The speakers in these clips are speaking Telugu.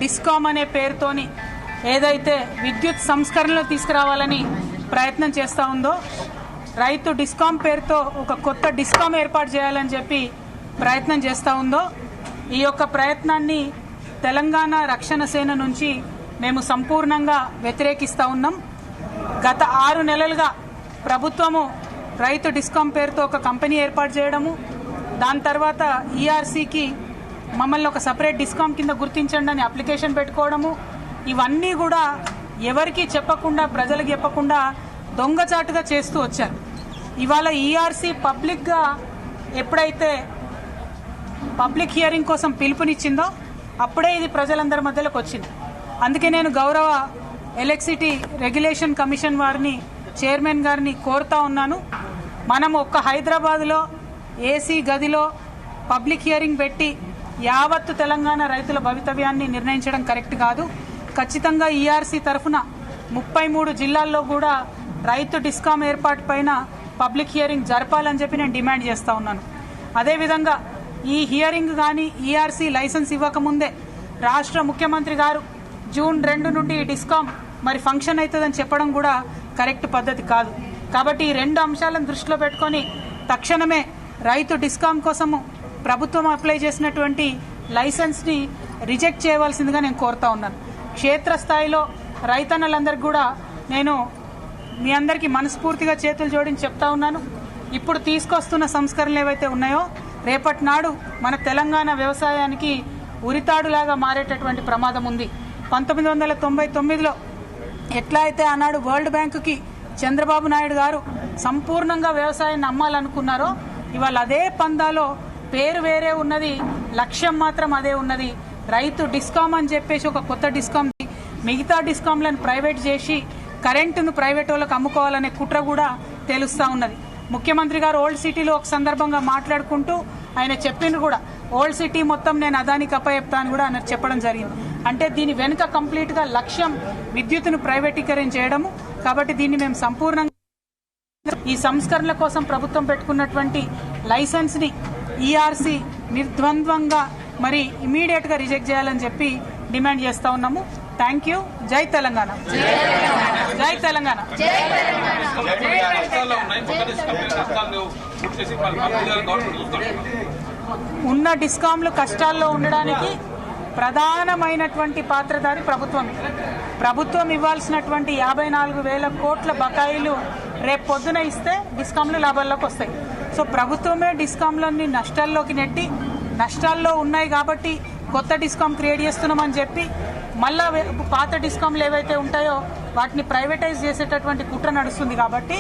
డిస్కామ్ అనే పేరుతోని ఏదైతే విద్యుత్ సంస్కరణలు తీసుకురావాలని ప్రయత్నం చేస్తూ ఉందో, రైతు డిస్కామ్ పేరుతో ఒక కొత్త డిస్కామ్ ఏర్పాటు చేయాలని చెప్పి ప్రయత్నం చేస్తూ ఉందో, ఈ యొక్క ప్రయత్నాన్ని తెలంగాణ రక్షణ సేన నుంచి మేము సంపూర్ణంగా వ్యతిరేకిస్తూ ఉన్నాం. గత 6 నెలలుగా ప్రభుత్వము రైతు డిస్కామ్ పేరుతో ఒక కంపెనీ ఏర్పాటు చేయడము, దాని తర్వాత ఈఆర్సీకి మమ్మల్ని ఒక సపరేట్ డిస్కామ్ కింద గుర్తించండి అని అప్లికేషన్ పెట్టుకోవడము, ఇవన్నీ కూడా ఎవరికి చెప్పకుండా, ప్రజలకు చెప్పకుండా దొంగచాటుగా చేస్తూ వచ్చారు. ఇవాళ ఈఆర్సీ పబ్లిక్గా ఎప్పుడైతే పబ్లిక్ హియరింగ్ కోసం పిలుపునిచ్చిందో అప్పుడే ఇది ప్రజలందరి మధ్యలోకి వచ్చింది. అందుకే నేను గౌరవ ఎలక్ట్రిసిటీ రెగ్యులేషన్ కమిషన్ వారిని, చైర్మన్ గారిని కోరుతా ఉన్నాను, మనం ఒక్క హైదరాబాద్లో ఏసీ గదిలో పబ్లిక్ హియరింగ్ పెట్టి యావత్తు తెలంగాణ రైతుల భవితవ్యాన్ని నిర్ణయించడం కరెక్ట్ కాదు. ఖచ్చితంగా ఈఆర్సీ తరఫున 33 జిల్లాల్లో కూడా రైతు డిస్కామ్ ఏర్పాటు పైన పబ్లిక్ హియరింగ్ జరపాలని చెప్పి నేను డిమాండ్ చేస్తా ఉన్నాను. అదేవిధంగా ఈ హియరింగ్ కానీ ఈఆర్సీ లైసెన్స్ ఇవ్వకముందే రాష్ట్ర ముఖ్యమంత్రి గారు జూన్ 2 నుండి డిస్కామ్ మరి ఫంక్షన్ అవుతుందని చెప్పడం కూడా కరెక్ట్ పద్ధతి కాదు. కాబట్టి ఈ 2 అంశాలను దృష్టిలో పెట్టుకొని తక్షణమే రైతు డిస్కామ్ కోసము ప్రభుత్వం అప్లై చేసినటువంటి లైసెన్స్ని రిజెక్ట్ చేయవలసిందిగా నేను కోరుతా ఉన్నాను. క్షేత్రస్థాయిలో రైతన్నలందరికీ కూడా నేను మీ అందరికీ మనస్ఫూర్తిగా చేతులు జోడించి చెప్తా ఉన్నాను, ఇప్పుడు తీసుకొస్తున్న సంస్కరణలు ఏవైతే ఉన్నాయో రేపటి నాడు మన తెలంగాణ వ్యవసాయానికి ఉరితాడులాగా మారేటటువంటి ప్రమాదం ఉంది. 1999లో ఎట్లా అయితే ఆనాడు వరల్డ్ బ్యాంకుకి చంద్రబాబు నాయుడు గారు సంపూర్ణంగా వ్యవసాయాన్ని అమ్మాలనుకున్నారో, ఇవాళ అదే పందాలో పేరు వేరే ఉన్నది, లక్ష్యం మాత్రం అదే ఉన్నది. రైతు డిస్కామ్ అని చెప్పేసి ఒక కొత్త డిస్కామ్, మిగతా డిస్కామ్లను ప్రైవేట్ చేసి కరెంటును ప్రైవేట్ వాళ్ళకు అమ్ముకోవాలనే కుట్ర కూడా తెలుస్తూ ఉన్నది. ముఖ్యమంత్రి గారు ఓల్డ్ సిటీలో ఒక సందర్భంగా మాట్లాడుకుంటూ ఆయన చెప్పిండ్రు కూడా, ఓల్డ్ సిటీ మొత్తం నేను అదానికి అప్పచెప్తా అని కూడా ఆయన చెప్పడం జరిగింది. అంటే దీని వెనుక కంప్లీట్గా లక్ష్యం విద్యుత్తును ప్రైవేటీకరణ చేయడము. కాబట్టి దీన్ని మేము సంపూర్ణంగా ఈ సంస్కరణల కోసం ప్రభుత్వం పెట్టుకున్నటువంటి లైసెన్స్ని ఈఆర్సీ నిర్ద్వంద్వంగా మరి ఇమీడియట్ గా రిజెక్ట్ చేయాలని చెప్పి డిమాండ్ చేస్తా ఉన్నాము. Thank you. జై తెలంగాణ. జై తెలంగాణ. ఉన్న డిస్కాంలు కష్టాల్లో ఉండడానికి ప్రధానమైనటువంటి పాత్రధారి ప్రభుత్వం. ప్రభుత్వం ఇవ్వాల్సినటువంటి 54,000 కోట్ల బకాయిలు రేపు పొద్దున ఇస్తే డిస్కాంలు లాభాల్లోకి వస్తాయి. సో ప్రభుత్వమే డిస్కాంలన్నీ నష్టాల్లోకి నెట్టి, నష్టాల్లో ఉన్నాయి కాబట్టి కొత్త డిస్కామ్ క్రియేట్ చేస్తున్నామని చెప్పి మళ్ళా పాత డిస్కామ్లు ఏవైతే ఉంటాయో వాటిని ప్రైవేటైజ్ చేసేటటువంటి కుట్ర నడుస్తుంది. కాబట్టి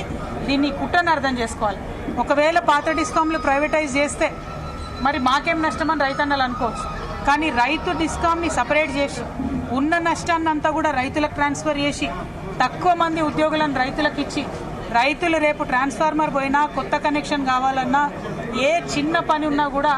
దీన్ని కుట్రను అర్థం చేసుకోవాలి. ఒకవేళ పాత డిస్కామ్లు ప్రైవేటైజ్ చేస్తే మరి మాకేం నష్టమని రైతన్నలు అనుకోవచ్చు. కానీ రైతు డిస్కామ్ని సపరేట్ చేసి ఉన్న నష్టాన్ని అంతా కూడా రైతులకు ట్రాన్స్ఫర్ చేసి తక్కువ మంది ఉద్యోగులను రైతులకు ఇచ్చి, రైతులు రేపు ట్రాన్స్ఫార్మర్ పోయినా, కొత్త కనెక్షన్ కావాలన్నా, ఏ చిన్న పని ఉన్నా కూడా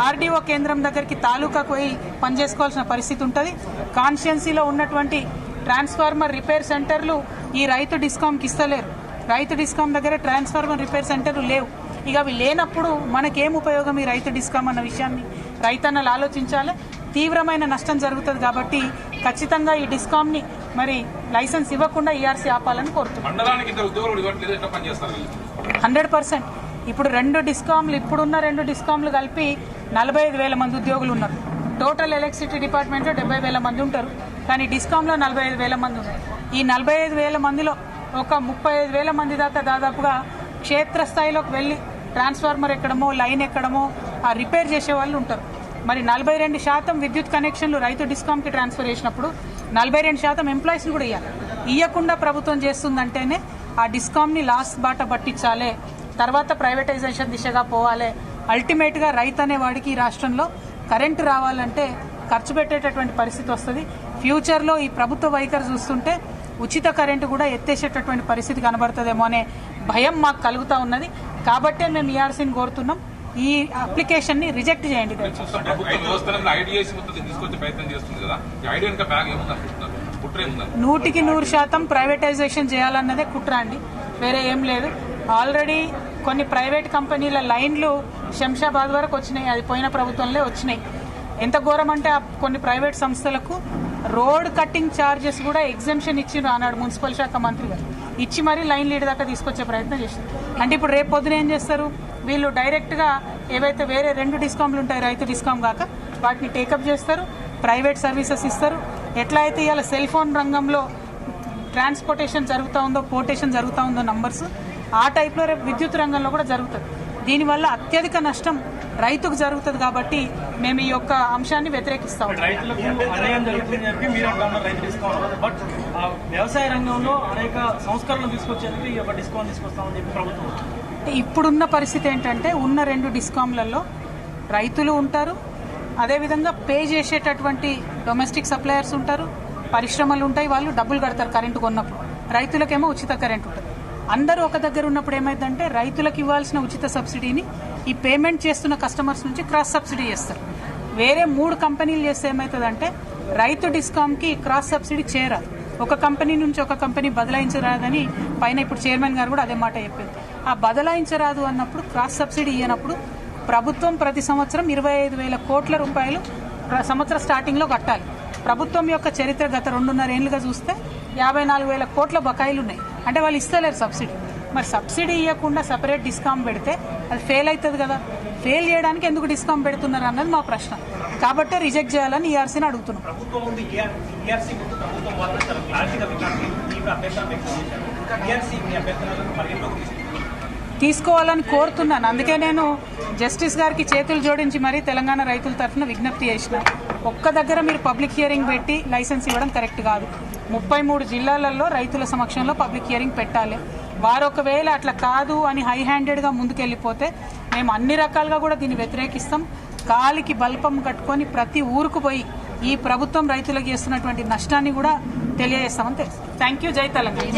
ఆర్డీఓ కేంద్రం దగ్గరికి తాలూకాకు పోయి పనిచేసుకోవాల్సిన పరిస్థితి ఉంటుంది. కాన్స్టిట్యున్సీలో ఉన్నటువంటి ట్రాన్స్ఫార్మర్ రిపేర్ సెంటర్లు ఈ రైతు డిస్కామ్కి ఇస్తలేరు. రైతు డిస్కామ్ దగ్గర ట్రాన్స్ఫార్మర్ రిపేర్ సెంటర్లు లేవు. ఇక అవి లేనప్పుడు మనకేం ఉపయోగం ఈ రైతు డిస్కామ్ అన్న విషయాన్ని రైతన్నలు ఆలోచించాలి. తీవ్రమైన నష్టం జరుగుతుంది. కాబట్టి ఖచ్చితంగా ఈ డిస్కామ్ని మరి లైసెన్స్ ఇవ్వకుండా ఈఆర్సీ ఆపాలని కోరుతున్నాం. 100%. ఇప్పుడు 2 డిస్కామ్లు, ఇప్పుడున్న 2 డిస్కామ్లు కలిపి 45,000 మంది ఉద్యోగులు ఉన్నారు. టోటల్ ఎలక్ట్రిసిటీ డిపార్ట్మెంట్లో 70,000 మంది ఉంటారు. కానీ డిస్కామ్లో 45,000 మంది ఉన్నారు. ఈ 45,000 మందిలో ఒక 35,000 మంది దాకా దాదాపుగా క్షేత్రస్థాయిలోకి వెళ్ళి ట్రాన్స్ఫార్మర్ ఎక్కడమో, లైన్ ఎక్కడమో ఆ రిపేర్ చేసే వాళ్ళు ఉంటారు. మరి 42% విద్యుత్ కనెక్షన్లు రైతు డిస్కామ్కి ట్రాన్స్ఫర్ చేసినప్పుడు 42% ఎంప్లాయీస్ని కూడా ఇవ్వాలి. ఇవ్వకుండా ప్రభుత్వం చేస్తుందంటేనే ఆ డిస్కామ్ని లాస్ బాట పట్టించాలి, తర్వాత ప్రైవేటైజేషన్ దిశగా పోవాలి. అల్టిమేట్గా రైతు అనేవాడికి ఈ రాష్ట్రంలో కరెంటు రావాలంటే ఖర్చు పెట్టేటటువంటి పరిస్థితి వస్తుంది. ఫ్యూచర్లో ఈ ప్రభుత్వ వైఖరి చూస్తుంటే ఉచిత కరెంటు కూడా ఎత్తేసేటటువంటి పరిస్థితి కనబడుతుందేమో అనే భయం మాకు కలుగుతూ ఉన్నది. కాబట్టే మేము ఈఆర్సీని కోరుతున్నాం, ఈ అప్లికేషన్ ని రిజెక్ట్ చేయండి. 100% ప్రైవేటైజేషన్ చేయాలన్నదే కుట్ర అండి, వేరే ఏం లేదు. ఆల్రెడీ కొన్ని ప్రైవేట్ కంపెనీల లైన్లు శంషాబాద్ వరకు వచ్చినాయి, అది పోయిన ప్రభుత్వంలో వచ్చినాయి. ఎంత ఘోరం అంటే కొన్ని ప్రైవేట్ సంస్థలకు రోడ్ కట్టింగ్ ఛార్జెస్ కూడా ఎగ్జంప్షన్ ఇచ్చిండ్రు ఆనాడు మున్సిపల్ శాఖ మంత్రి గారు ఇచ్చి మరీ లైన్ లీడ్ దాకా తీసుకొచ్చే ప్రయత్నం చేశారు. అంటే ఇప్పుడు రేపు పొద్దున ఏం చేస్తారు వీళ్ళు డైరెక్ట్గా ఏవైతే వేరే 2 డిస్కామ్లు ఉంటాయి రైతు డిస్కామ్ కాక వాటిని టేకప్ చేస్తారు, ప్రైవేట్ సర్వీసెస్ ఇస్తారు. ఎట్లా అయితే ఇవాళ సెల్ ఫోన్ రంగంలో ట్రాన్స్పోర్టేషన్ జరుగుతూ ఉందో పోర్టేషన్ జరుగుతూ ఉందో నంబర్స్ ఆ టైప్లో రేపు విద్యుత్ రంగంలో కూడా జరుగుతుంది. దీనివల్ల అత్యధిక నష్టం రైతుకు జరుగుతుంది. కాబట్టి మేము ఈ యొక్క అంశాన్ని వ్యతిరేకిస్తాం. వ్యవసాయ రంగంలో అనేక సంస్కరణలు తీసుకొచ్చేందుకు ఈ యొక్క డిస్కౌంట్ తీసుకొస్తామని చెప్పి ప్రభుత్వం. ఇప్పుడున్న పరిస్థితి ఏంటంటే ఉన్న 2 డిస్కామ్లలో రైతులు ఉంటారు, అదేవిధంగా పే చేసేటటువంటి డొమెస్టిక్ సప్లయర్స్ ఉంటారు, పరిశ్రమలు ఉంటాయి, వాళ్ళు డబ్బులు కడతారు కరెంటు కొన్నప్పుడు. రైతులకేమో ఉచిత కరెంట్ ఉంటుంది. అందరూ ఒక దగ్గర ఉన్నప్పుడు ఏమైందంటే రైతులకు ఇవ్వాల్సిన ఉచిత సబ్సిడీని ఈ పేమెంట్ చేస్తున్న కస్టమర్స్ నుంచి క్రాస్ సబ్సిడీ చేస్తారు. వేరే 3 కంపెనీలు చేస్తే ఏమవుతుందంటే రైతు డిస్కామ్కి క్రాస్ సబ్సిడీ చేరాదు. ఒక కంపెనీ నుంచి ఒక కంపెనీ బదలాయించరాదని పైన ఇప్పుడు చైర్మన్ గారు కూడా అదే మాట చెప్పింది. ఆ బదలాయించరాదు అన్నప్పుడు క్రాస్ సబ్సిడీ ఇవ్వనప్పుడు ప్రభుత్వం ప్రతి సంవత్సరం 25,000 కోట్ల రూపాయలు సంవత్సర స్టార్టింగ్లో కట్టాలి. ప్రభుత్వం యొక్క చరిత్ర గత 2.5 ఏళ్లుగా చూస్తే 54,000 కోట్ల బకాయిలు ఉన్నాయి. అంటే వాళ్ళు ఇస్తలేరు సబ్సిడీ. మరి సబ్సిడీ ఇవ్వకుండా సపరేట్ డిస్కౌంట్ పెడితే అది ఫెయిల్ అవుతుంది కదా. ఫెయిల్ చేయడానికి ఎందుకు డిస్కౌంట్ పెడుతున్నారు అన్నది మా ప్రశ్న. కాబట్టే రిజెక్ట్ చేయాలని ఈఆర్సీని అడుగుతున్నాం. తీసుకోవాలని కోరుతున్నాను. అందుకే నేను జస్టిస్ గారికి చేతులు జోడించి మరీ తెలంగాణ రైతుల తరఫున విజ్ఞప్తి చేసిన. ఒక్క దగ్గర మీరు పబ్లిక్ హియరింగ్ పెట్టి లైసెన్స్ ఇవ్వడం కరెక్ట్ కాదు. 33 జిల్లాలలో రైతుల సమక్షంలో పబ్లిక్ హియరింగ్ పెట్టాలి. వారు ఒకవేళ అట్లా కాదు అని హై హ్యాండెడ్గా ముందుకెళ్ళిపోతే మేము అన్ని రకాలుగా కూడా దీన్ని వ్యతిరేకిస్తాం. కాలికి బల్పం కట్టుకొని ప్రతి ఊరుకు పోయి ఈ ప్రభుత్వం రైతులకు చేస్తున్నటువంటి నష్టాన్ని కూడా తెలియజేస్తామని తెలుసు. Thank you. జై తెలంగాణ.